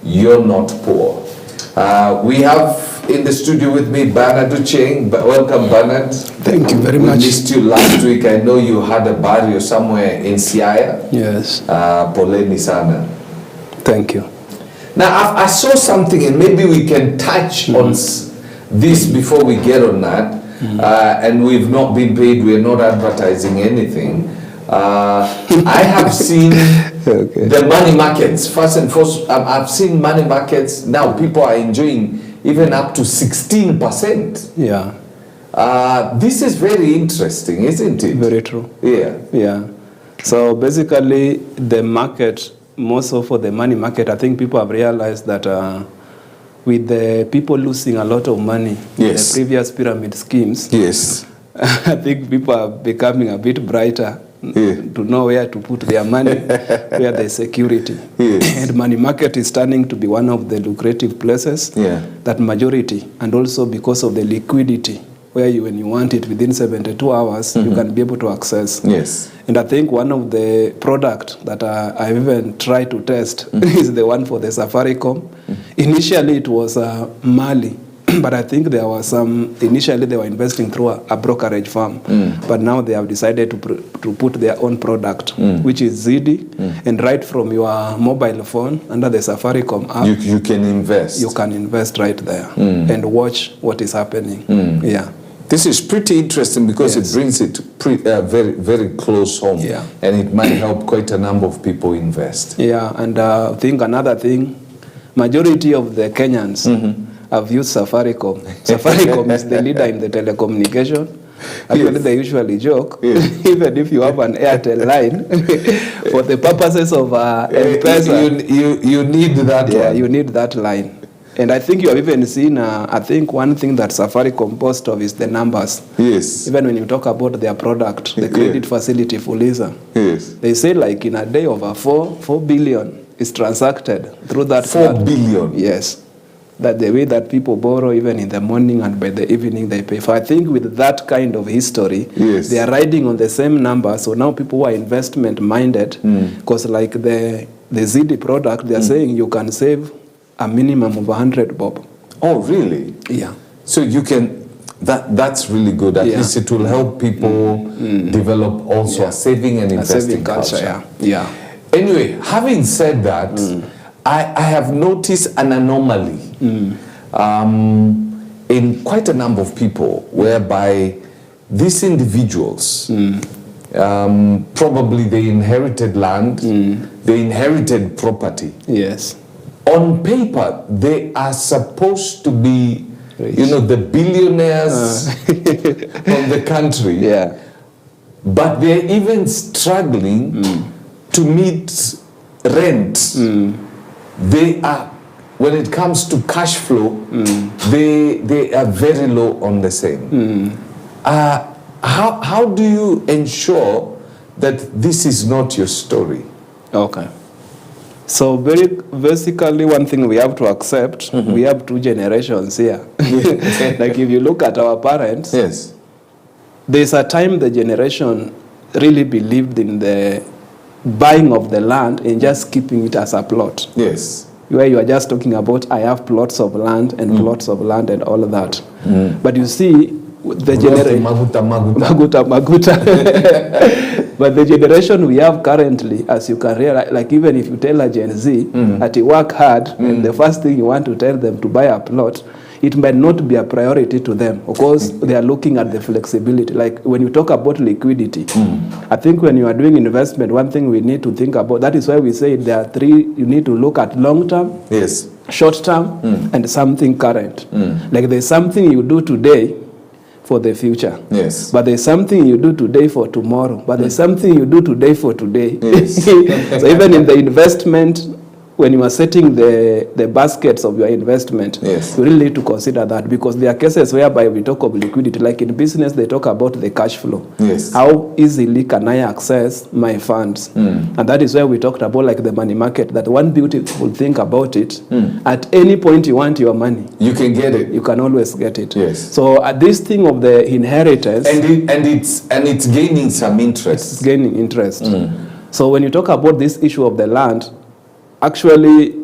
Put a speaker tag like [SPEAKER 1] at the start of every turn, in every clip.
[SPEAKER 1] you're not poor. We have in the studio with me Bernard Ucheng. Welcome, Bernard.
[SPEAKER 2] Thank you very much.
[SPEAKER 1] We missed you last week. I know you had a barrio somewhere in Siaya.
[SPEAKER 2] Yes.
[SPEAKER 1] Poleni sana.
[SPEAKER 2] Thank you.
[SPEAKER 1] Now, I saw something, and maybe we can touch on this before we get on that. And we've not been paid. We're not advertising anything. I have seen the money markets. First and first, I've seen money markets. Now people are enjoying even up to 16%.
[SPEAKER 2] Yeah.
[SPEAKER 1] This is very interesting, isn't it?
[SPEAKER 2] Very true.
[SPEAKER 1] Yeah.
[SPEAKER 2] Yeah. So basically, the market, more so for the money market, I think people have realized that with the people losing a lot of money in the previous pyramid schemes, I think people are becoming a bit brighter to know where to put their money, where there's security. And money market is turning to be one of the lucrative places that majority, and also because of the liquidity, where you, when you want it within 72 hours, you can be able to access. And I think one of the product that I've even tried to test is the one for the Safaricom. Initially it was Mali, but I think there was some, initially they were investing through a brokerage firm, but now they have decided to put their own product, which is ZD, and right from your mobile phone under the Safaricom app,
[SPEAKER 1] you can invest.
[SPEAKER 2] You can invest right there and watch what is happening. Yeah.
[SPEAKER 1] This is pretty interesting because it brings it very, very close home, and it might help quite a number of people invest.
[SPEAKER 2] Yeah, and I think another thing, majority of the Kenyans have used Safaricom. Safaricom is the leader in the telecommunication. Actually, they usually joke, even if you have an Airtel line, for the purposes of M-Pesa,
[SPEAKER 1] you need that one.
[SPEAKER 2] Yeah, you need that line. And I think you have even seen, I think one thing that Safaricom boasts of is the numbers. Even when you talk about their product, the credit facility for Lisa, they say like in a day over 4 billion is transacted through that.
[SPEAKER 1] 4 billion?
[SPEAKER 2] Yes. That the way that people borrow even in the morning and by the evening they pay for. I think with that kind of history, they are riding on the same number. So now people who are investment minded, because like the ZD product, they are saying you can save a minimum of 100 bob.
[SPEAKER 1] Oh, really?
[SPEAKER 2] Yeah.
[SPEAKER 1] So you can, that's really good. At least it will help people develop also a saving and investing culture.
[SPEAKER 2] Yeah.
[SPEAKER 1] Anyway, having said that, I have noticed an anomaly in quite a number of people whereby these individuals, probably they inherited land, they inherited property.
[SPEAKER 2] Yes.
[SPEAKER 1] On paper, they are supposed to be, you know, the billionaires of the country.
[SPEAKER 2] Yeah.
[SPEAKER 1] But they're even struggling to meet rent. They are, when it comes to cash flow, they are very low on the same. How do you ensure that this is not your story?
[SPEAKER 2] Okay. So basically one thing we have to accept, we have two generations here. Like if you look at our parents, there's a time the generation really believed in the buying of the land and just keeping it as a plot. Where you are just talking about, I have plots of land and plots of land and all of that. But you see, the generation but the generation we have currently, as you can realize, like even if you tell a Gen Z that you work hard and the first thing you want to tell them to buy a plot, it might not be a priority to them. Of course, they are looking at the flexibility. Like when you talk about liquidity, I think when you are doing investment, one thing we need to think about, that is why we say there are three, you need to look at long term, short term, and something current. Like there's something you do today for the future. But there's something you do today for tomorrow. But there's something you do today for today. So even in the investment, when you are setting the baskets of your investment, you really need to consider that, because there are cases whereby we talk of liquidity. Like in business, they talk about the cash flow. How easily can I access my funds? And that is where we talked about like the money market, that one beautiful thing about it, at any point you want your money,
[SPEAKER 1] you can get it.
[SPEAKER 2] You can always get it. So at this thing of the inheritance,
[SPEAKER 1] and it's gaining some interest.
[SPEAKER 2] It's gaining interest. So when you talk about this issue of the land, actually,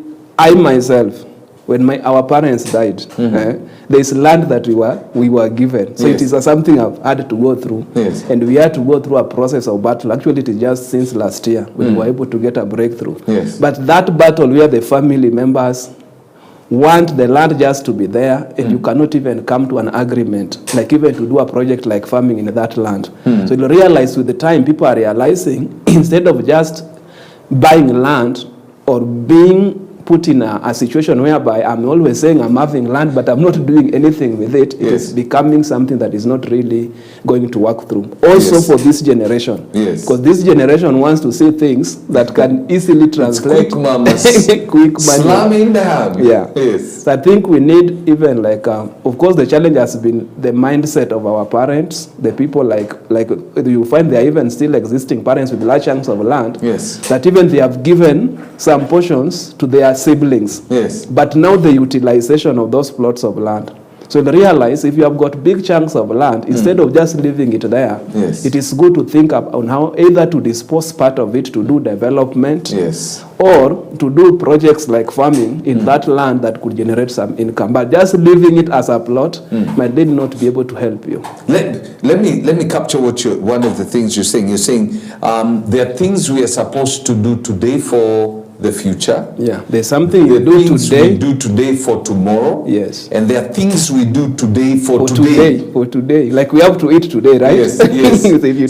[SPEAKER 2] I myself, when our parents died, there is land that we were given. So it is something I've had to go through.
[SPEAKER 1] Yes.
[SPEAKER 2] And we had to go through a process of battle. Actually, it is just since last year we were able to get a breakthrough.
[SPEAKER 1] Yes.
[SPEAKER 2] But that battle where the family members want the land just to be there, and you cannot even come to an agreement, like even to do a project like farming in that land. So you realize with the time, people are realizing, instead of just buying land or being put in a situation whereby I'm always saying I'm having land, but I'm not doing anything with it, it is becoming something that is not really going to work through. Also for this generation.
[SPEAKER 1] Yes.
[SPEAKER 2] Because this generation wants to see things that can easily translate.
[SPEAKER 1] It's quick, mamas.
[SPEAKER 2] Quick money.
[SPEAKER 1] Slamming down.
[SPEAKER 2] Yeah.
[SPEAKER 1] Yes.
[SPEAKER 2] So I think we need even like, of course the challenge has been the mindset of our parents, the people like you find there are even still existing parents with large chunks of land.
[SPEAKER 1] Yes.
[SPEAKER 2] That even they have given some portions to their siblings.
[SPEAKER 1] Yes.
[SPEAKER 2] But now the utilization of those plots of land. So you realize if you have got big chunks of land, instead of just leaving it there, it is good to think up on how either to dispose part of it to do development, or to do projects like farming in that land that could generate some income. But just leaving it as a plot might not be able to help you.
[SPEAKER 1] Let me capture one of the things you're saying. You're saying there are things we are supposed to do today for the future.
[SPEAKER 2] Yeah, there's something we do
[SPEAKER 1] today for tomorrow.
[SPEAKER 2] Yes.
[SPEAKER 1] And there are things we do today for today.
[SPEAKER 2] For today. Like we have to eat today, right?
[SPEAKER 1] Yes.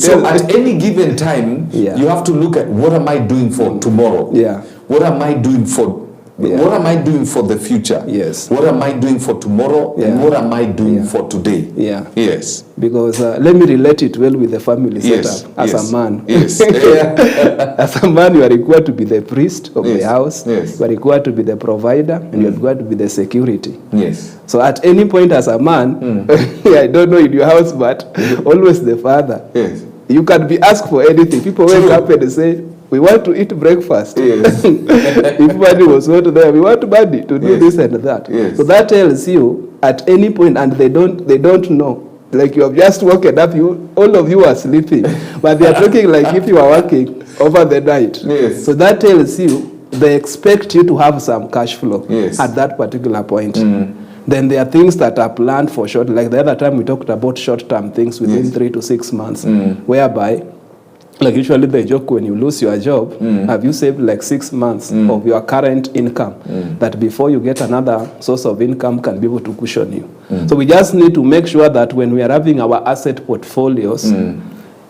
[SPEAKER 1] So at any given time, you have to look at what am I doing for tomorrow?
[SPEAKER 2] Yeah.
[SPEAKER 1] What am I doing for what am I doing for the future?
[SPEAKER 2] Yes.
[SPEAKER 1] What am I doing for tomorrow? And what am I doing for today?
[SPEAKER 2] Yeah.
[SPEAKER 1] Yes.
[SPEAKER 2] Because let me relate it well with the family setup. As a man.
[SPEAKER 1] Yes.
[SPEAKER 2] As a man, you are required to be the priest of the house.
[SPEAKER 1] Yes.
[SPEAKER 2] You are required to be the provider, and you are required to be the security.
[SPEAKER 1] Yes.
[SPEAKER 2] So at any point as a man, I don't know in your house, but always the father.
[SPEAKER 1] Yes.
[SPEAKER 2] You can be asked for anything. People wake up and say, we want to eat breakfast.
[SPEAKER 1] Yes.
[SPEAKER 2] If money was not there, we want money to do this and that.
[SPEAKER 1] Yes.
[SPEAKER 2] So that tells you at any point, and they don't know. Like you have just woken up, all of you are sleeping, but they are talking like if you are working over the night.
[SPEAKER 1] Yes.
[SPEAKER 2] So that tells you they expect you to have some cash flow at that particular point. Then there are things that are planned for short, like the other time we talked about short-term things within 3 to 6 months, whereby, like usually they joke when you lose your job, have you saved like 6 months of your current income that before you get another source of income can be able to cushion you. So we just need to make sure that when we are having our asset portfolios,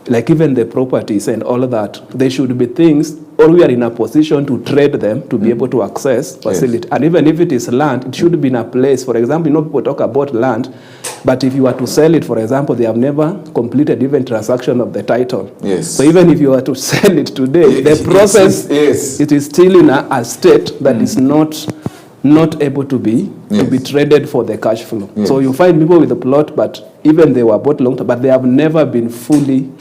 [SPEAKER 2] like even the properties and all of that, they should be things, or we are in a position to trade them to be able to access facility. And even if it is land, it should be in a place. For example, people talk about land, but if you were to sell it, for example, they have never completed even transaction of the title.
[SPEAKER 1] Yes.
[SPEAKER 2] So even if you were to sell it today, the process, it is still in a state that is not able to be traded for the cash flow. So you find people with a plot, but even they were bought long term, but they have never been fully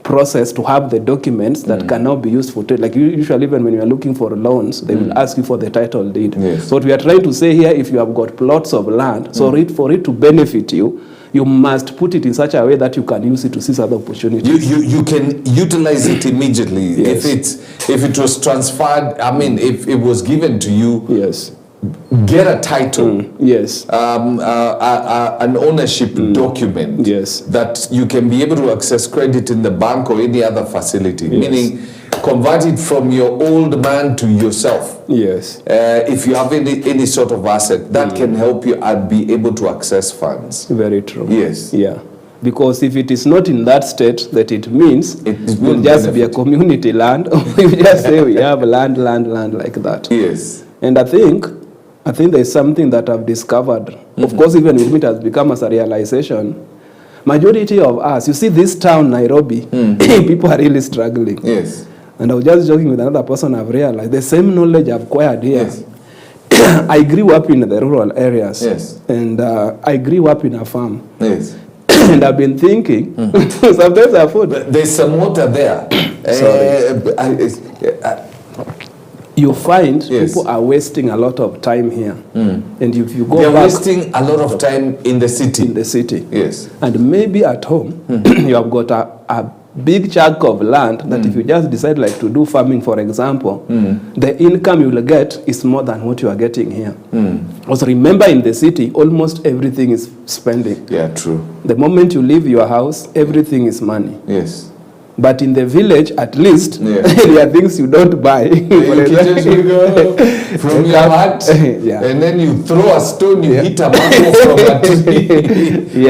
[SPEAKER 2] processed to have the documents that can now be used for trade. Like usually even when you are looking for loans, they will ask you for the title deed. So what we are trying to say here, if you have got plots of land, so for it to benefit you, you must put it in such a way that you can use it to seize other opportunities.
[SPEAKER 1] You can utilize it immediately. If it was transferred, I mean, if it was given to you, get a title, an ownership document that you can be able to access credit in the bank or any other facility, meaning convert it from your old man to yourself. If you have any sort of asset, that can help you be able to access funds.
[SPEAKER 2] Very true.
[SPEAKER 1] Yes.
[SPEAKER 2] Yeah. Because if it is not in that state, that it means it will just be a community land. We just say we have land like that.
[SPEAKER 1] Yes.
[SPEAKER 2] And I think there's something that I've discovered. Of course, even with me, it has become as a realization. Majority of us, you see this town, Nairobi, people are really struggling.
[SPEAKER 1] Yes.
[SPEAKER 2] And I was just joking with another person, I've realized the same knowledge I've acquired here. I grew up in the rural areas. And I grew up in a farm. And I've been thinking, sometimes I thought,
[SPEAKER 1] there's some water there.
[SPEAKER 2] You find people are wasting a lot of time here. And if you go
[SPEAKER 1] they're
[SPEAKER 2] back,
[SPEAKER 1] wasting a lot of time in the city.
[SPEAKER 2] In the city.
[SPEAKER 1] Yes.
[SPEAKER 2] And maybe at home, you have got big chunk of land that if you just decide like to do farming, for example, the income you will get is more than what you are getting here. Also remember, in the city, almost everything is spending.
[SPEAKER 1] Yeah, true.
[SPEAKER 2] The moment you leave your house, everything is money.
[SPEAKER 1] Yes.
[SPEAKER 2] But in the village, at least, there are things you don't buy.
[SPEAKER 1] You can just go from your hut,
[SPEAKER 2] Yeah.
[SPEAKER 1] and then you throw a stone, you hit a mango from a tree,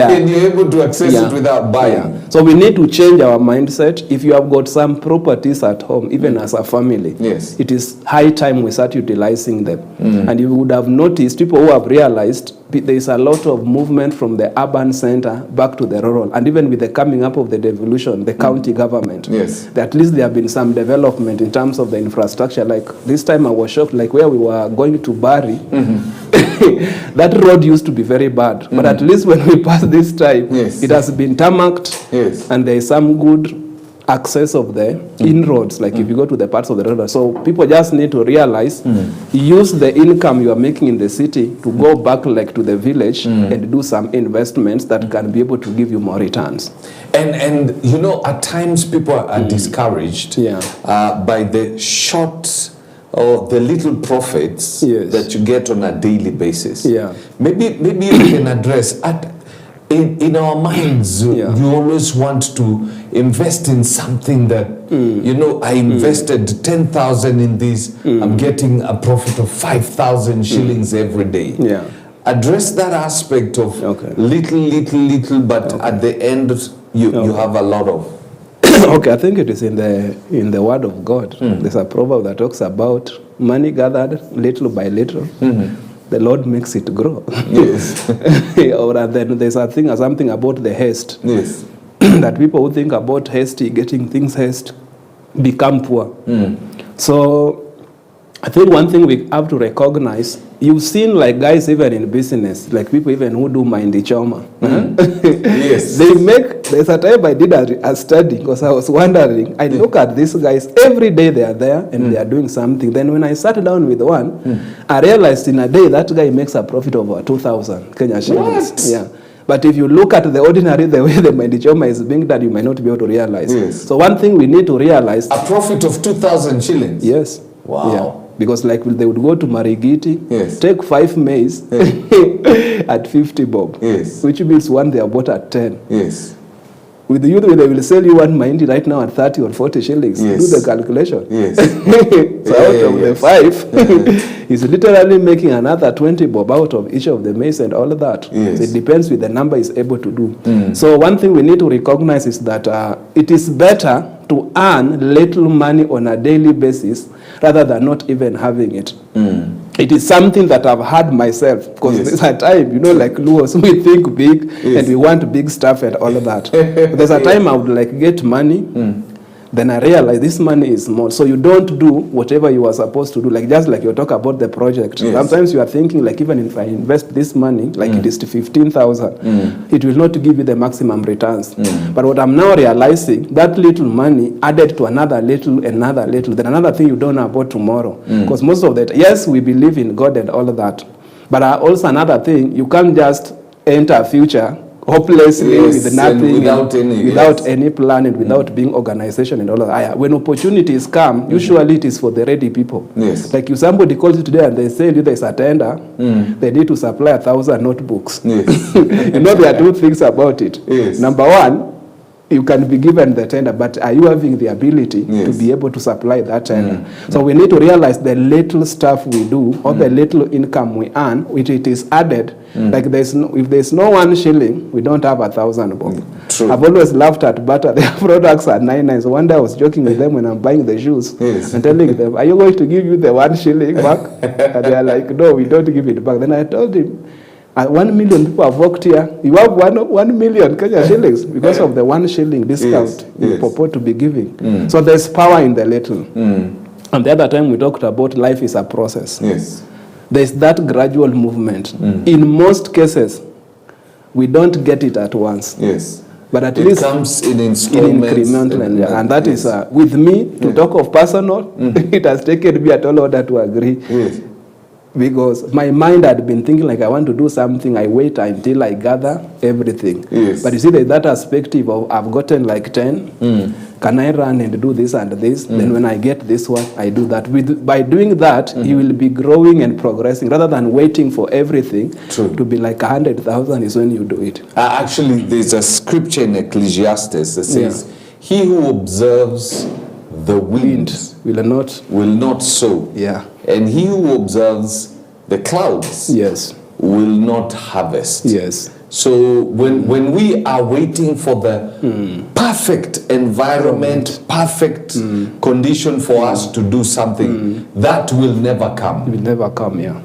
[SPEAKER 1] and you're able to access it without buying.
[SPEAKER 2] Yeah. So we need to change our mindset. If you have got some properties at home, even as a family, it is high time we start utilizing them. And you would have noticed, people who have realized there is a lot of movement from the urban center back to the rural, and even with the coming up of the devolution, the county government, at least there have been some development in terms of the infrastructure. Like this time I was shocked, like where we were going to Bari, that road used to be very bad, but at least when we passed this time, it has been tarmacked, and there is some good access of the inroads, like if you go to the parts of the road. So people just need to realize, use the income you are making in the city to go back like to the village and do some investments that can be able to give you more returns.
[SPEAKER 1] And you know, at times people are discouraged by the short or the little profits that you get on a daily basis. Maybe you can address in our minds, you always want to invest in something that, you know, I invested 10,000 in this, I'm getting a profit of 5,000 shillings every day. Address that aspect of little, but at the end, you have a lot of.
[SPEAKER 2] Okay, I think it is in the Word of God. There's a proverb that talks about money gathered little by little. The Lord makes it grow. Or then there's something about the haste. That people who think about getting things haste, become poor. So I think one thing we have to recognize, you've seen like guys even in business, like people even who do Mindy Choma. There's a time I did a study because I was wondering, I look at these guys, every day they are there and they are doing something. Then when I sat down with one, I realized in a day that guy makes a profit of 2,000 Kenya shillings. But if you look at the ordinary, the way the Mindy Choma is being done, you might not be able to realize. So one thing we need to realize.
[SPEAKER 1] A profit of 2,000 shillings?
[SPEAKER 2] Yes.
[SPEAKER 1] Wow.
[SPEAKER 2] Because like they would go to Marigiti, take 5 maize at 50 bob, which means one they are bought at 10. With you, they will sell you one Mindy right now at 30 or 40 shillings. Do the calculation. So out of the 5, he's literally making another 20 bob out of each of the maize and all of that. So it depends with the number he's able to do. So one thing we need to recognize is that it is better to earn little money on a daily basis rather than not even having it. It is something that I've had myself, because there's a time, you know, like Luos, we think big and we want big stuff and all of that. There's a time I would like get money, then I realize this money is small. So you don't do whatever you are supposed to do. Like just like you talk about the project. Sometimes you are thinking like even if I invest this money, like it is to 15,000, it will not give you the maximum returns. But what I'm now realizing, that little money added to another little, then another thing you don't know about tomorrow. Because most of that, yes, we believe in God and all of that. But also another thing, you can't just enter a future hopelessly with nothing, without any plan and without being organization and all of that. When opportunities come, usually it is for the ready people. Like if somebody calls you today and they say there's a tender, they need to supply 1,000 notebooks. You know, there are two things about it. Number one, you can be given the tender, but are you having the ability to be able to supply that tender? So we need to realize the little stuff we do, or the little income we earn, which it is added. Like if there's no 1 shilling, we don't have 1,000 bob. I've always laughed at Butter. Their products are 99. So one day I was joking with them when I'm buying the shoes and telling them, are you going to give you the 1 shilling back? And they are like, no, we don't give it back. Then I told him, 1 million people have walked here. You have 1 million Kenya shillings because of the 1 shilling discount you purport to be giving. So there's power in the little. And the other time we talked about life is a process. There's that gradual movement. In most cases, we don't get it at once. But at least
[SPEAKER 1] it comes in installments.
[SPEAKER 2] And that is, with me, to talk of personal, it has taken me at all order to agree. because my mind had been thinking like I want to do something. I wait until I gather everything.
[SPEAKER 1] Yes.
[SPEAKER 2] But you see, there's that perspective of I've gotten like 10. Can I run and do this and this? Then when I get this one, I do that. By doing that, you will be growing and progressing rather than waiting for everything to be like 100,000 is when you do it.
[SPEAKER 1] Actually, there's a scripture in Ecclesiastes that says, he who observes the wind
[SPEAKER 2] will
[SPEAKER 1] not sow.
[SPEAKER 2] Yeah.
[SPEAKER 1] And he who observes the clouds will not harvest.
[SPEAKER 2] Yes.
[SPEAKER 1] So when we are waiting for the perfect environment, perfect condition for us to do something, that will never come.
[SPEAKER 2] It will never come, yeah.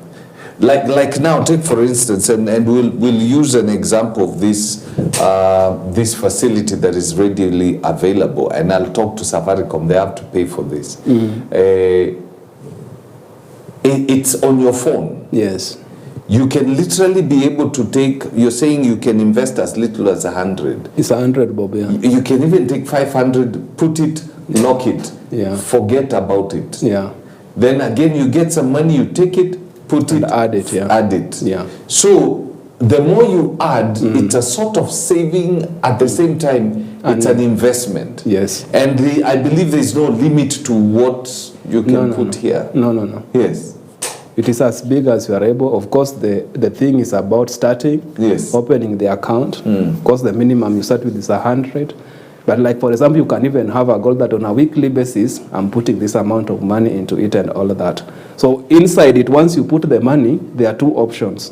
[SPEAKER 1] Like now, take for instance, and we'll use an example of this this facility that is readily available, and I'll talk to Safaricom. They have to pay for this. It's on your phone.
[SPEAKER 2] Yes.
[SPEAKER 1] You can literally be able to take, you're saying you can invest as little as 100.
[SPEAKER 2] It's 100, Bob, yeah.
[SPEAKER 1] You can even take 500, put it, lock it, forget about it.
[SPEAKER 2] Yeah.
[SPEAKER 1] Then again, you get some money, you take it, put it,
[SPEAKER 2] add it,
[SPEAKER 1] add it.
[SPEAKER 2] Yeah.
[SPEAKER 1] So the more you add, it's a sort of saving at the same time, it's an investment.
[SPEAKER 2] Yes.
[SPEAKER 1] And I believe there's no limit to what you can put here.
[SPEAKER 2] No.
[SPEAKER 1] Yes.
[SPEAKER 2] It is as big as you are able. Of course, the thing is about starting, opening the account. Of course, the minimum you start with is 100. But like, for example, you can even have a goal that on a weekly basis, I'm putting this amount of money into it and all of that. So inside it, once you put the money, there are two options.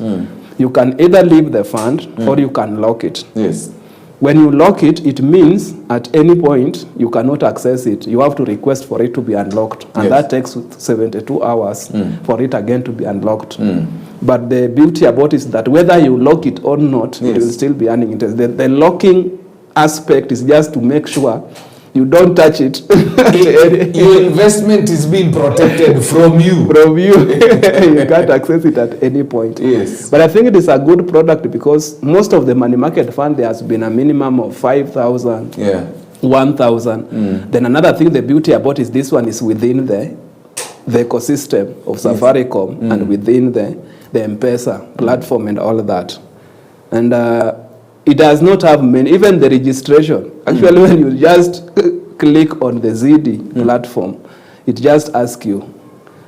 [SPEAKER 2] You can either leave the fund or you can lock it.
[SPEAKER 1] Yes.
[SPEAKER 2] When you lock it, it means at any point you cannot access it. You have to request for it to be unlocked. And that takes 72 hours for it again to be unlocked. But the beauty about it is that whether you lock it or not, it will still be earning interest. The locking aspect is just to make sure you don't touch it.
[SPEAKER 1] Your investment is being protected from you.
[SPEAKER 2] From you. You can't access it at any point.
[SPEAKER 1] Yes.
[SPEAKER 2] But I think it is a good product because most of the money market fund, there has been a minimum of 5,000, 1,000. Then another thing, the beauty about is this one is within the ecosystem of Safaricom and within the M-Pesa platform and all of that. And it does not have many, even the registration. Actually, when you just click on the ZD platform, it just asks you,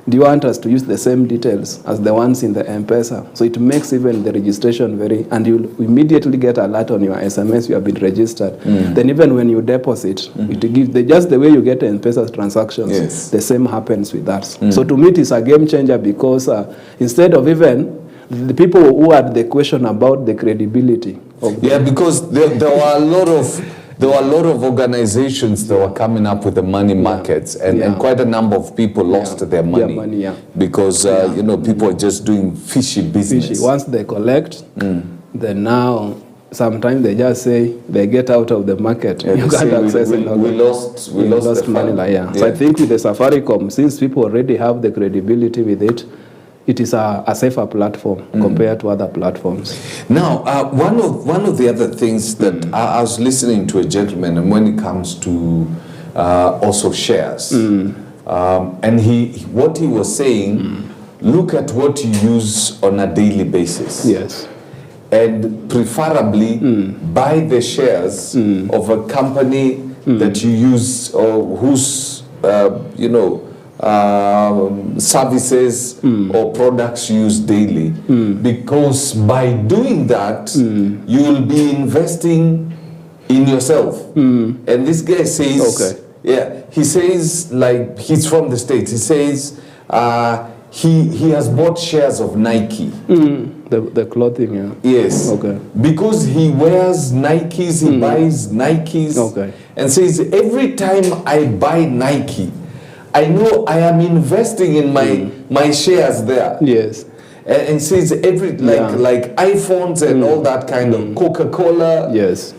[SPEAKER 2] do you want us to use the same details as the ones in the M-Pesa? So it makes even the registration and you immediately get a alert on your SMS, you have been registered. Then even when you deposit, it gives, just the way you get M-Pesa transactions, the same happens with that. So to me, it is a game changer because instead of even the people who had the question about the credibility of
[SPEAKER 1] because there were a lot of organizations that were coming up with the money markets, and quite a number of people lost their money, because you know, people are just doing fishy business.
[SPEAKER 2] Once they collect, then now sometimes they just say they get out of the market. You can't access it.
[SPEAKER 1] We lost the money.
[SPEAKER 2] So I think with the Safaricom, since people already have the credibility with it, it is a safer platform compared to other platforms. Now,
[SPEAKER 1] one of the other things that I was listening to a gentleman, and when it comes to also shares, and what he was saying, look at what you use on a daily basis.
[SPEAKER 2] Yes.
[SPEAKER 1] And preferably buy the shares of a company that you use or whose, you know, services or products used daily, because by doing that you will be investing in yourself. And this guy says, he says, like, he's from the States, he says he has bought shares of Nike.
[SPEAKER 2] The clothing,
[SPEAKER 1] Yes. Because he wears Nikes, he buys Nikes, and says, every time I buy Nike, I know I am investing in my shares there.
[SPEAKER 2] Yes.
[SPEAKER 1] And says like iPhones and all that kind of Coca-Cola.
[SPEAKER 2] Yes.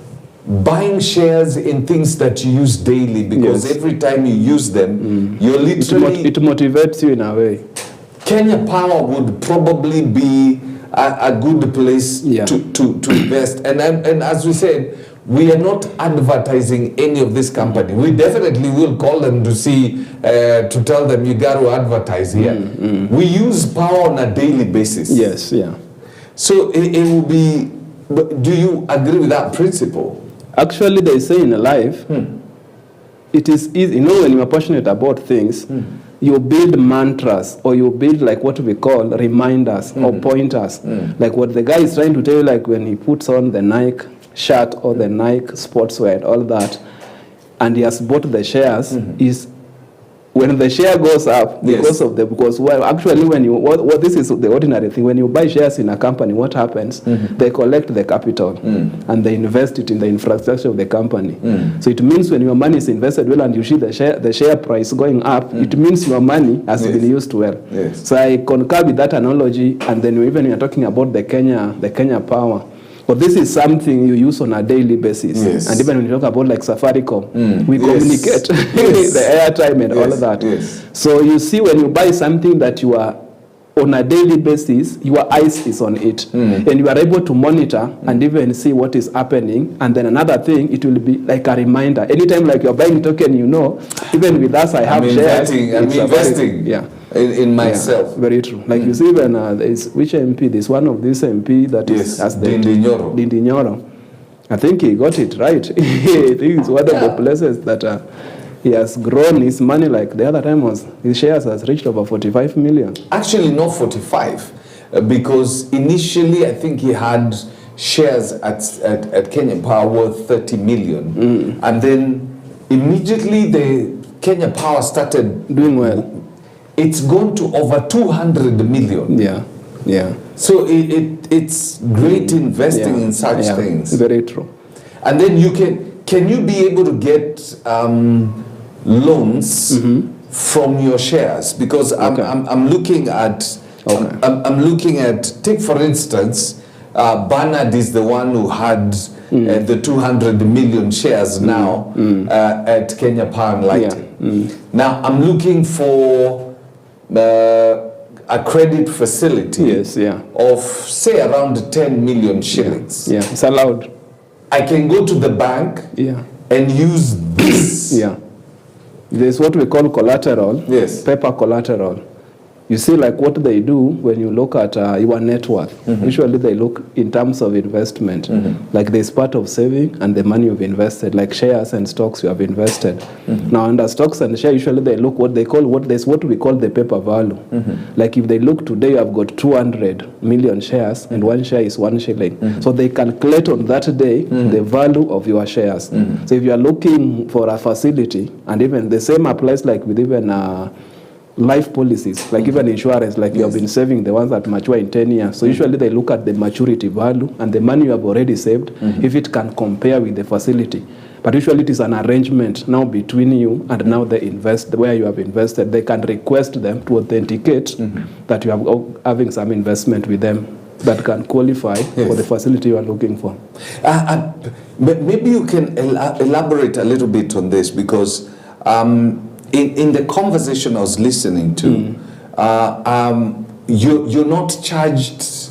[SPEAKER 1] Buying shares in things that you use daily, because every time you use them, you're literally...
[SPEAKER 2] It motivates you in a way.
[SPEAKER 1] Kenya Power would probably be a good place to invest. And as we said, we are not advertising any of this company. We definitely will call them to see, to tell them you got to advertise here. We use power on a daily basis.
[SPEAKER 2] Yes, yeah.
[SPEAKER 1] So it will be, but do you agree with that principle?
[SPEAKER 2] Actually, they say in life, it is easy, you know, when you are passionate about things, you build mantras, or you build like what we call reminders or pointers. Like what the guy is trying to tell you, like when he puts on the Nike shirt or the Nike sportswear and all that, and he has bought the shares, is when the share goes up because of the, because well, actually when you, what this is the ordinary thing, when you buy shares in a company, what happens? They collect the capital and they invest it in the infrastructure of the company. So it means when your money is invested well and you see the share price going up, it means your money has been used well. So I concur with that analogy. And then even we are talking about the Kenya power. But this is something you use on a daily basis. And even when you talk about like Safaricom, we communicate the airtime and all of that. So you see, when you buy something that you are on a daily basis, your eyes is on it. And you are able to monitor and even see what is happening. And then another thing, it will be like a reminder. Anytime like you're buying token, you know, even with us, I have shares.
[SPEAKER 1] I'm investing. In myself.
[SPEAKER 2] Very true. Like you see, even there's which MP? There's one of these MP that is as the Dindinyoro. I think he got it right. I think it's one of the places that he has grown his money. Like the other time was his shares has reached over 45 million. Actually,
[SPEAKER 1] not 45, because initially I think he had shares at Kenya Power worth 30 million, and then immediately the Kenya Power started
[SPEAKER 2] doing well.
[SPEAKER 1] It's gone to over 200 million.
[SPEAKER 2] Yeah.
[SPEAKER 1] So it's great investing in such things.
[SPEAKER 2] Very true.
[SPEAKER 1] And then you can you be able to get loans from your shares? Because I'm looking at I'm looking at, take for instance, Bernard is the one who had the 200 million shares now at Kenya Power and Lighting. Now I'm looking for a credit facility of say around 10 million shillings.
[SPEAKER 2] It's allowed.
[SPEAKER 1] I can go to the bank and use this.
[SPEAKER 2] There's what we call collateral, paper collateral. You see, like what they do when you look at your net worth, usually they look in terms of investment. Like there's part of saving and the money you've invested, like shares and stocks you have invested. Now under stocks and shares, usually they look what they call, there's what we call the paper value. Like if they look today, you have got 200 million shares and one share is 1 shilling. So they calculate on that day the value of your shares. So if you are looking for a facility, and even the same applies like with even life policies, like even insurance, like you have been saving the ones that mature in 10 years. So usually they look at the maturity value and the money you have already saved, if it can compare with the facility. But usually it is an arrangement now between you and now the where you have invested. They can request them to authenticate that you are having some investment with them that can qualify for the facility you are looking for.
[SPEAKER 1] Maybe you can elaborate a little bit on this, because in the conversation I was listening to, you're not charged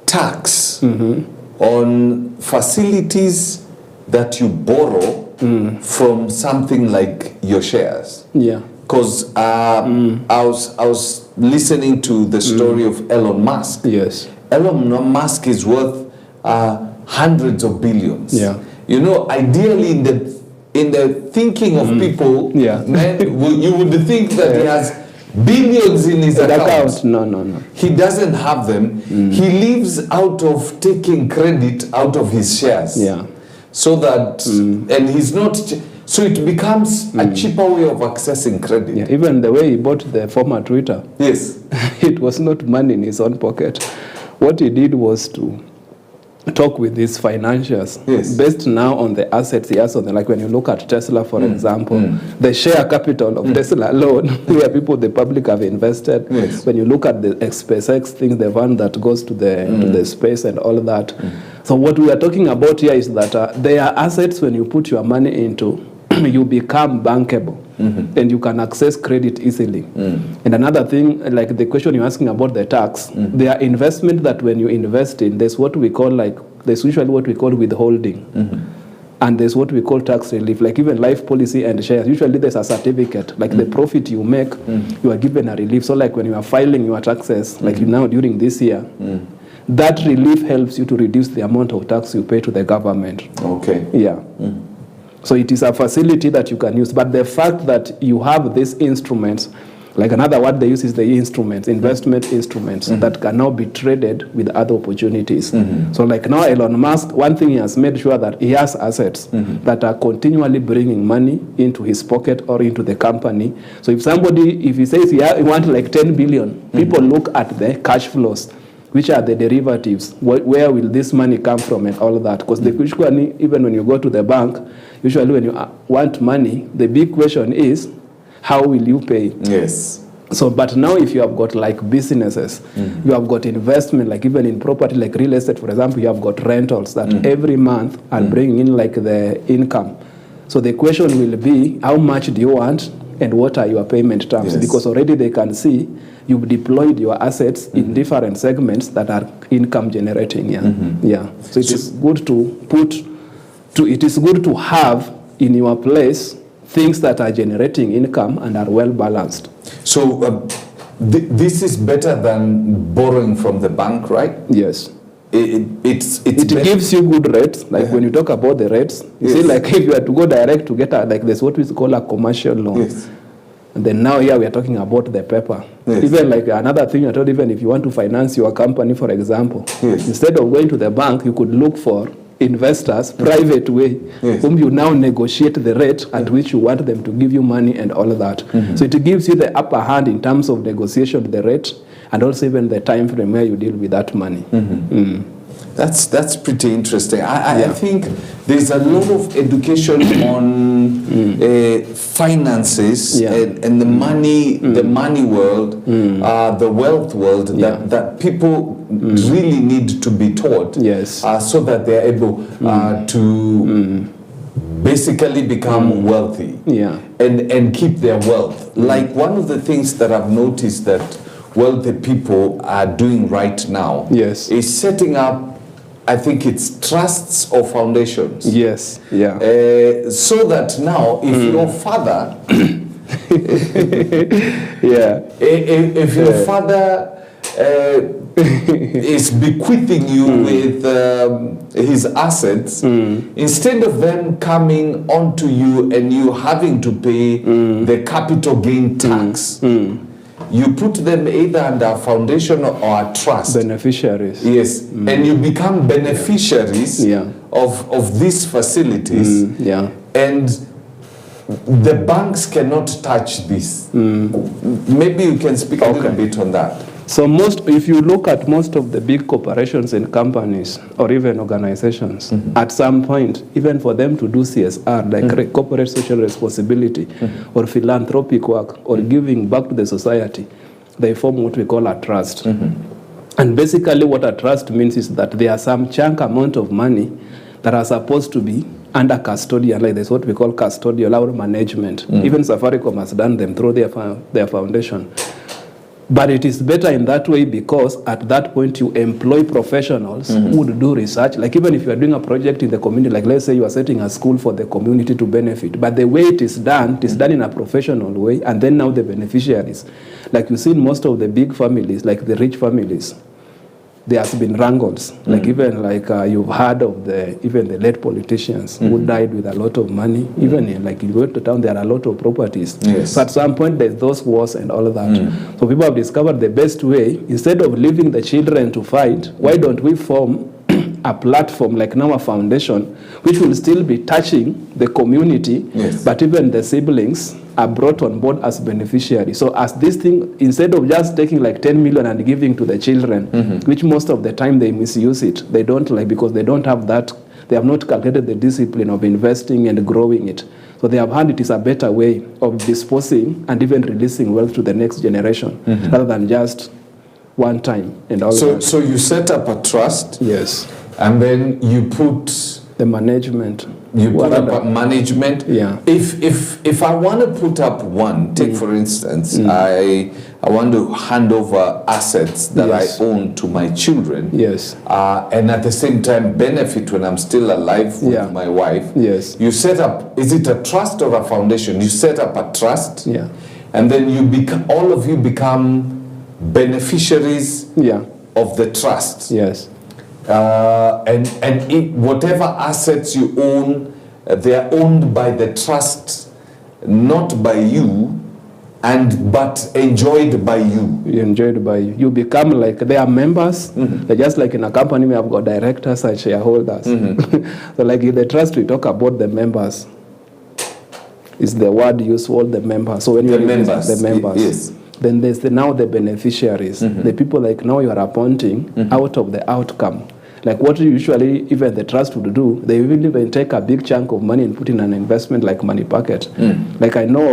[SPEAKER 1] tax on facilities that you borrow from something like your shares. Because I was listening to the story of Elon Musk. Elon Musk is worth hundreds of billions. You know, ideally in the thinking of people, man, you would think that he has billions in his account.
[SPEAKER 2] No.
[SPEAKER 1] He doesn't have them. He lives out of taking credit out of his shares. So that, and he's not, so it becomes a cheaper way of accessing credit.
[SPEAKER 2] Even the way he bought the former Twitter. It was not money in his own pocket. What he did was to talk with his financiers based now on the assets he has on them. Like when you look at Tesla, for example, the share capital of Tesla alone, where people, the public have invested. When you look at the SpaceX thing, the one that goes to the space and all that. So what we are talking about here is that they are assets when you put your money into, you become bankable. And you can access credit easily. And another thing, like the question you're asking about the tax, there are investment that when you invest in, there's what we call there's usually what we call withholding. And there's what we call tax relief, like even life policy and shares. Usually there's a certificate, like the profit you make, you are given a relief. So like when you are filing your taxes, like now during this year, that relief helps you to reduce the amount of tax you pay to the government.
[SPEAKER 1] Okay.
[SPEAKER 2] Yeah. So it is a facility that you can use. But the fact that you have these instruments, like another word they use is the instruments, investment instruments that can now be traded with other opportunities. So like now Elon Musk, one thing he has made sure that he has assets that are continually bringing money into his pocket or into the company. So if he says he wants like 10 billion, people look at the cash flows, which are the derivatives, where will this money come from and all that. Because even when you go to the bank, usually when you want money, the big question is, how will you pay?
[SPEAKER 1] Yes.
[SPEAKER 2] So, but now if you have got like businesses, you have got investment, like even in property, like real estate, for example, you have got rentals that every month are bringing in like the income. So the question will be, how much do you want and what are your payment terms?
[SPEAKER 1] Yes.
[SPEAKER 2] Because already they can see you've deployed your assets in different segments that are income generating. Yeah. So it is good it is good to have in your place things that are generating income and are well balanced.
[SPEAKER 1] So this is better than borrowing from the bank, right?
[SPEAKER 2] Yes.
[SPEAKER 1] It
[SPEAKER 2] gives you good rates. Like when you talk about the rates, you see, like if you are to go direct to get like there's what we call a commercial loan.
[SPEAKER 1] Yes.
[SPEAKER 2] And then now here we are talking about the paper.
[SPEAKER 1] Yes.
[SPEAKER 2] Even like another thing I told, even if you want to finance your company, for example, instead of going to the bank, you could look for investors, private way, whom you now negotiate the rate at which you want them to give you money and all of that. So it gives you the upper hand in terms of negotiation, the rate, and also even the time frame where you deal with that money.
[SPEAKER 1] That's pretty interesting. I think there's a lot of education on finances and the money world, the wealth world that people really need to be taught, so that they're able to basically become wealthy and keep their wealth. Like one of the things that I've noticed that wealthy people are doing right now is setting up, I think it's trusts or foundations. So that now, if your father, if your father is bequeathing you with his assets, instead of them coming onto you and you having to pay the capital gain tax, you put them either under a foundation or a trust.
[SPEAKER 2] Beneficiaries.
[SPEAKER 1] Yes, and you become beneficiaries of these facilities. And the banks cannot touch this. Maybe you can speak a little bit on that.
[SPEAKER 2] So if you look at most of the big corporations and companies or even organizations, at some point, even for them to do CSR, like corporate social responsibility or philanthropic work or giving back to the society, they form what we call a trust. And basically what a trust means is that there are some chunk amount of money that are supposed to be under custodian, like there's what we call custodial or management. Even Safaricom has done them through their foundation. But it is better in that way because at that point you employ professionals who would do research. Like even if you are doing a project in the community, like let's say you are setting a school for the community to benefit, but the way it is done in a professional way, and then now the beneficiaries. Like you see in most of the big families, like the rich families, there has been wrangles. Like even like you've heard of even the late politicians who died with a lot of money. Even like you go to town, there are a lot of properties. So at some point there's those wars and all of that. So people have discovered the best way, instead of leaving the children to fight, why don't we form a platform like now a foundation, which will still be touching the community, but even the siblings are brought on board as beneficiaries. So as this thing, instead of just taking like 10 million and giving to the children, which most of the time they misuse it, they don't like, because they don't have that, they have not calculated the discipline of investing and growing it. So they have heard it is a better way of disposing and even releasing wealth to the next generation, rather than just one time and all that.
[SPEAKER 1] So you set up a trust.
[SPEAKER 2] Yes.
[SPEAKER 1] And then you put
[SPEAKER 2] the management.
[SPEAKER 1] You put up management.
[SPEAKER 2] Yeah.
[SPEAKER 1] If I want to put up one, take for instance, I want to hand over assets that
[SPEAKER 2] Yes.
[SPEAKER 1] I own to my children.
[SPEAKER 2] Yes.
[SPEAKER 1] And at the same time benefit when I'm still alive with
[SPEAKER 2] Yeah.
[SPEAKER 1] my wife.
[SPEAKER 2] Yes.
[SPEAKER 1] You set up, is it a trust or a foundation? You set up a trust.
[SPEAKER 2] Yeah.
[SPEAKER 1] And then you become, all of you become beneficiaries
[SPEAKER 2] Yeah.
[SPEAKER 1] of the trust.
[SPEAKER 2] Yes.
[SPEAKER 1] Whatever assets you own, they are owned by the trust, not by you, but enjoyed by you.
[SPEAKER 2] Enjoyed by you. You become like they are members. They're just like in a company we have got directors and shareholders. So like in the trust we talk about the members. Is the word used for all the members. So when
[SPEAKER 1] The
[SPEAKER 2] you
[SPEAKER 1] members.
[SPEAKER 2] the members,
[SPEAKER 1] Yes.
[SPEAKER 2] then there's now the beneficiaries, the people like now you are appointing out of the outcome. Like what usually even the trust would do, they will even take a big chunk of money and put in an investment like money packet. Like I know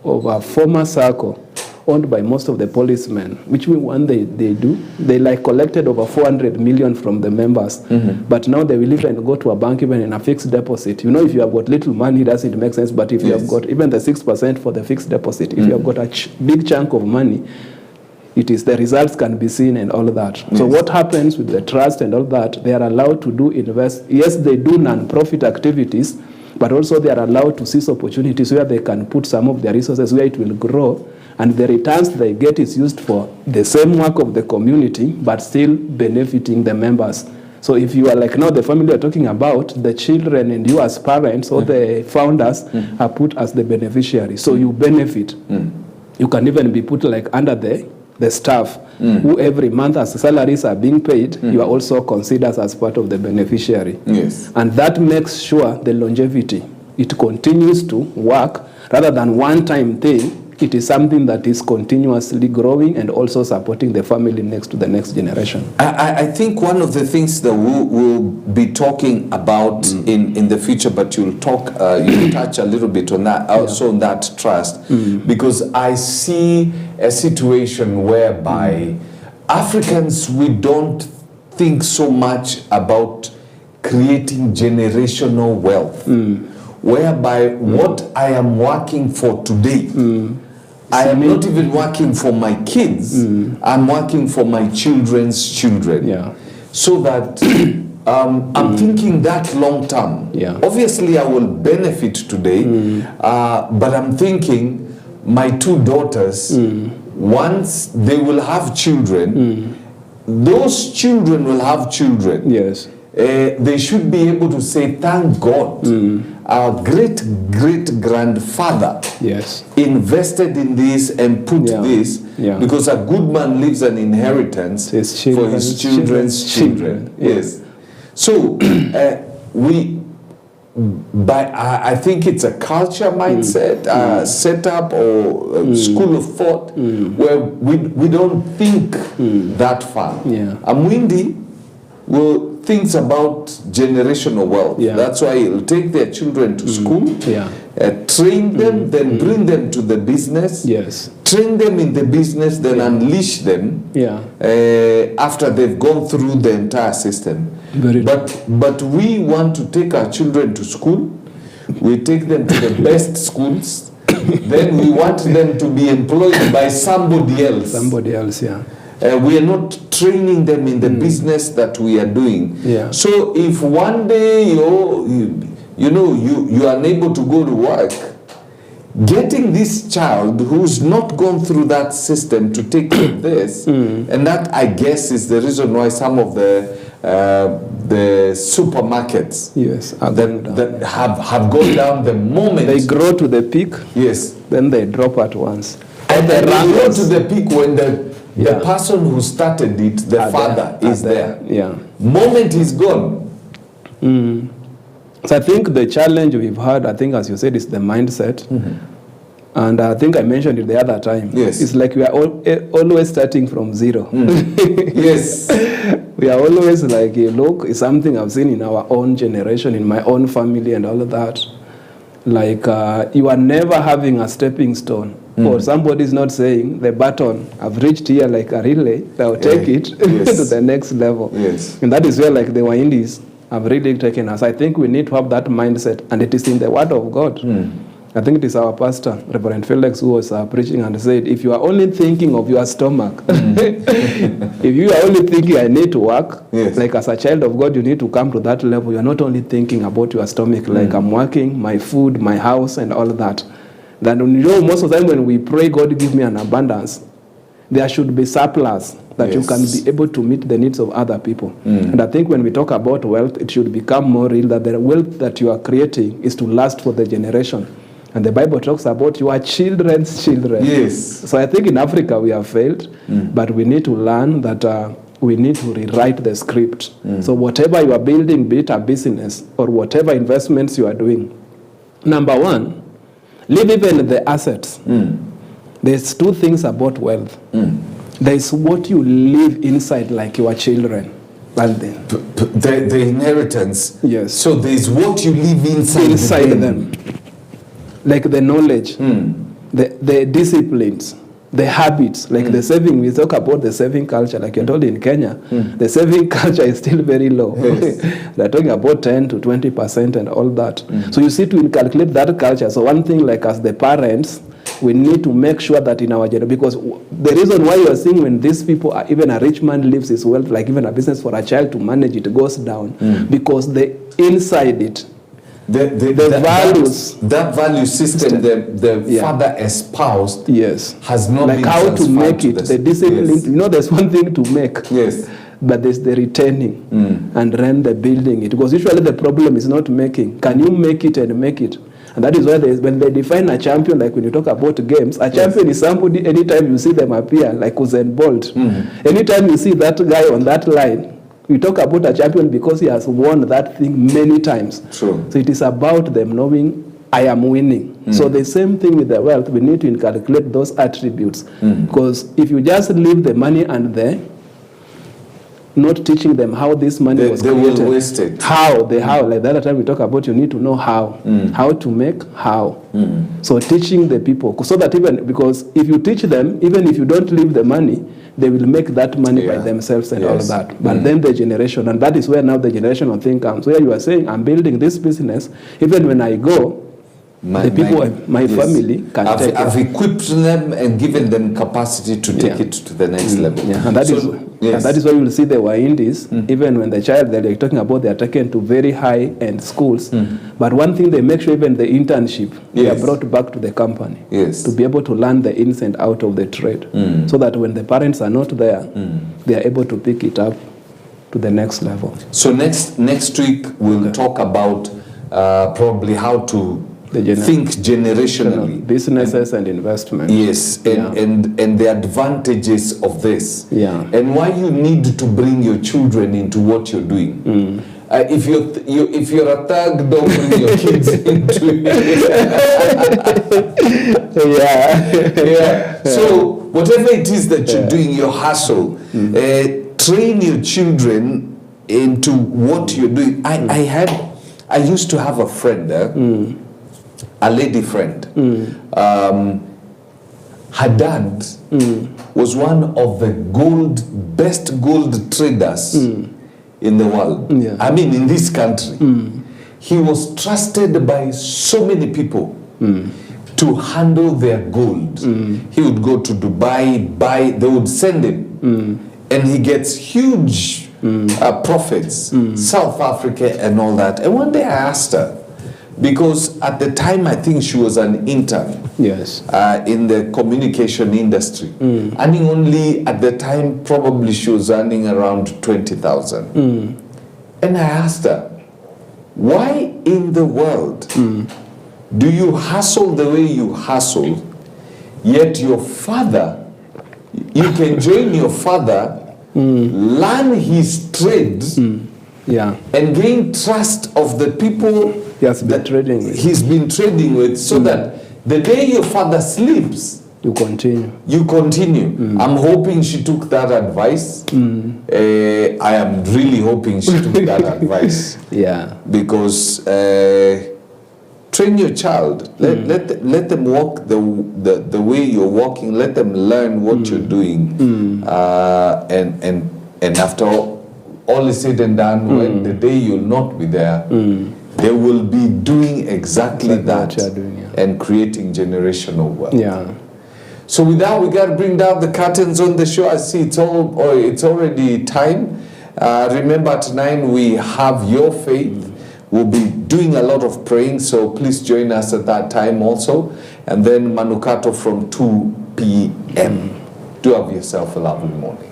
[SPEAKER 2] of a former circle owned by most of the policemen, which one they do, they like collected over 400 million from the members, but now they will even go to a bank even in a fixed deposit. You know, if you have got little money, it doesn't make sense, but if you have got even the 6% for the fixed deposit, if you have got a big chunk of money, it is the results can be seen and all that. So what happens with the trust and all that, they are allowed to do invest. Yes, they do non-profit activities, but also they are allowed to seize opportunities where they can put some of their resources where it will grow, and the returns they get is used for the same work of the community, but still benefiting the members. So if you are like now the family you're talking about, the children and you as parents or the founders are put as the beneficiaries. So you benefit. You can even be put like under the staff who every month as salaries are being paid, you are also considered as part of the beneficiary.
[SPEAKER 1] Yes.
[SPEAKER 2] And that makes sure the longevity. It continues to work rather than one-time thing. It is something that is continuously growing and also supporting the family next to the next generation.
[SPEAKER 1] I think one of the things that we'll be talking about in the future, but you'll touch a little bit on that, also on that trust, because I see a situation whereby Africans, we don't think so much about creating generational wealth, whereby what I am working for today, I am not even working for my kids, I'm working for my children's children.
[SPEAKER 2] Yeah.
[SPEAKER 1] So that I'm thinking that long term.
[SPEAKER 2] Yeah.
[SPEAKER 1] Obviously I will benefit today, but I'm thinking my two daughters, once they will have children, those children will have children.
[SPEAKER 2] Yes.
[SPEAKER 1] They should be able to say, thank God, our great-great-grandfather invested in this and put this, because a good man leaves an inheritance for his children's children. Yes. So I think it's a culture mindset, setup or school of thought where we don't think that far. Amwindi will thinks about generational wealth. That's why he'll take their children to school, train them, then bring them to the business, train them in the business, then unleash them after they've gone through the entire system. But we want to take our children to school, we take them to the best schools, then we want them to be employed by somebody else. We are not training them in the business that we are doing. So if one day you are unable to go to work, getting this child who's not gone through that system to take care of this, and that I guess is the reason why some of the supermarkets that have gone down the moment
[SPEAKER 2] they grow to the peak, then they drop at once.
[SPEAKER 1] And they go to the peak when the person who started it, the father, is there. Moment is gone.
[SPEAKER 2] So I think the challenge we've had, I think as you said, is the mindset. And I think I mentioned it the other time. It's like we are always starting from zero. We are always like, look, it's something I've seen in our own generation, in my own family and all of that. Like you are never having a stepping stone. Or somebody's not saying the baton, I've reached here like a relay, I'll take it to the next level. And that is where like the Wahindis, have really taken us. I think we need to have that mindset, and it is in the Word of God. I think it is our pastor, Reverend Felix, who was preaching and said, if you are only thinking of your stomach, if you are only thinking, I need to work, like as a child of God, you need to come to that level. You are not only thinking about your stomach, like I'm working, my food, my house, and all that. Then, you know, most of the time when we pray, God give me an abundance, there should be surplus that you can be able to meet the needs of other people. And I think when we talk about wealth, it should become more real that the wealth that you are creating is to last for the generation. And the Bible talks about your children's children.
[SPEAKER 1] Yes.
[SPEAKER 2] So I think in Africa we have failed, but we need to learn that we need to rewrite the script. So whatever you are building, be it a business or whatever investments you are doing, number one, leave even the assets. There's two things about wealth. There's what you leave inside, like your children.
[SPEAKER 1] The inheritance.
[SPEAKER 2] Yes.
[SPEAKER 1] So there's what you leave inside
[SPEAKER 2] them. Like the knowledge, the disciplines, the habits, like the saving. We talk about the saving culture, like you're told in Kenya, the saving culture is still very low. They're talking about 10 to 20% and all that. So you see, to inculcate that culture. So one thing, like as the parents, we need to make sure that in our generation, because the reason why you are seeing when these people, even a rich man leaves his wealth, like even a business for a child to manage, it goes down, because the inside it, the values,
[SPEAKER 1] that value system the father espoused, has not
[SPEAKER 2] like
[SPEAKER 1] been
[SPEAKER 2] how to make it, the discipline. You know, there's one thing to make, but there's the retaining and run the building it, because usually the problem is not making. Can you make it and make it? And that is why when they define a champion, like when you talk about games, a champion is somebody, anytime you see them appear, like Usain Bolt, anytime you see that guy on that line, we talk about a champion because he has won that thing many times.
[SPEAKER 1] True.
[SPEAKER 2] So it is about them knowing, I am winning. So the same thing with the wealth, we need to inculcate those attributes. Because if you just leave the money and not teaching them how this money was created.
[SPEAKER 1] They will waste it.
[SPEAKER 2] How, like the other time we talk about, you need to know how to make, how. So teaching the people, so that even, because if you teach them, even if you don't leave the money, they will make that money by themselves and all that. But then the generation, and that is where now the generational thing comes, where you are saying, I'm building this business, even when I go, the people, my family can take it.
[SPEAKER 1] I've equipped them and given them capacity to take it to the next level.
[SPEAKER 2] And that is why you will see the Wahindis, even when the child, they're talking about, they are taken to very high-end schools. But one thing, they make sure even the internship, they are brought back to the company to be able to learn the ins and out of the trade, so that when the parents are not there, they are able to pick it up to the next level.
[SPEAKER 1] So next week, we'll talk about probably how to think generationally,
[SPEAKER 2] businesses and investment.
[SPEAKER 1] Yes, and the advantages of this, and why you need to bring your children into what you're doing. If you're a thug, don't bring your kids into it. So whatever it is that you're doing, your hustle, train your children into what you're doing. I used to have a friend. A lady friend. Her dad was one of the best gold traders in the world. I mean, in this country. He was trusted by so many people to handle their gold. He would go to Dubai, they would send him. And he gets huge profits, South Africa and all that. And one day I asked her, because at the time I think she was an intern in the communication industry, earning only, at the time probably she was earning around 20,000. And I asked her, why in the world do you hustle the way you hustle, yet your father, you can join your father, learn his trades, and gain trust of the people he's been trading with, so that the day your father sleeps,
[SPEAKER 2] you continue.
[SPEAKER 1] I'm hoping she took that advice. I am really hoping she took that advice. Because train your child. Let them walk the way you're walking. Let them learn what you're doing. And after all, all is said and done, when the day you'll not be there, they will be doing exactly that,
[SPEAKER 2] what you are doing, yeah.
[SPEAKER 1] and creating generational wealth.
[SPEAKER 2] Yeah.
[SPEAKER 1] So with that, we got to bring down the curtains on the show. I see it's already time. Remember, at 9 we have Your Faith. We'll be doing a lot of praying, so please join us at that time also. And then Manukato from 2 p.m. Do have yourself a lovely morning.